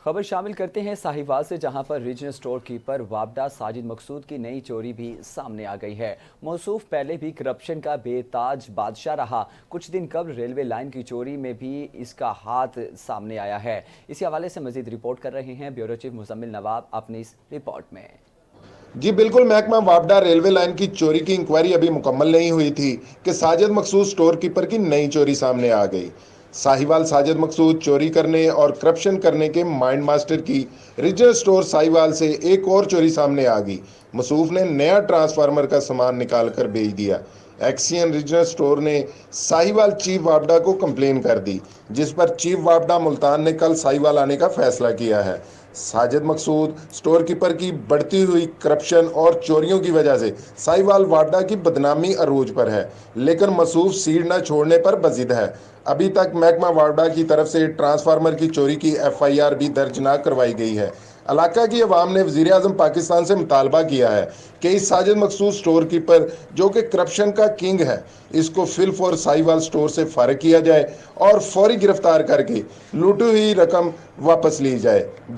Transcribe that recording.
खबर शामिल करते हैं साहिवाल से, जहां पर रीजनल स्टोर कीपर वाबडा साजिद मकसूद की नई चोरी भी सामने आ गई है। मौसूफ पहले भी करप्शन का बेताज बादशाह रहा। कुछ दिन कबल रेलवे लाइन की चोरी में भी इसका हाथ सामने आया है। इसी हवाले से मजीद रिपोर्ट कर रहे हैं ब्यूरो चीफ मुजम्मिल नवाब अपनी इस रिपोर्ट में। जी बिल्कुल, महकमा वापडा रेलवे लाइन की चोरी की इंक्वायरी अभी मुकम्मल नहीं हुई थी कि साजिद मकसूद स्टोर कीपर की नई चोरी सामने आ गई। साहिवाल साजिद मकसूद चोरी करने और करप्शन करने के माइंड मास्टर की रीजनल स्टोर साहिवाल से एक और चोरी सामने आ गई। मसूफ ने नया ट्रांसफार्मर का सामान निकाल कर बेच दिया। एक्सियन रीजनल स्टोर ने साहिवाल चीफ वापडा को कंप्लेन कर दी, जिस पर चीफ वापडा मुल्तान ने कल साहिवाल आने का फैसला किया है। साजिद मकसूद स्टोर कीपर की बढ़ती हुई करप्शन और चोरियों की वजह से साहिवाल वापडा की बदनामी अरूज पर है, लेकिन मसूफ सीट न छोड़ने पर बजिद है। अभी तक महकमा वापडा की तरफ से ट्रांसफार्मर की चोरी की FIR भी दर्ज न करवाई गई है। इलाका की अवाम ने वजीर आजम पाकिस्तान से मुतालबा किया है कि इस साजिद मकसूद स्टोर कीपर, जो कि करप्शन का किंग है, इसको फिलफौर साहिवाल स्टोर से फारिग किया जाए और फौरी गिरफ्तार करके लूटी हुई रकम वापस ली जाए।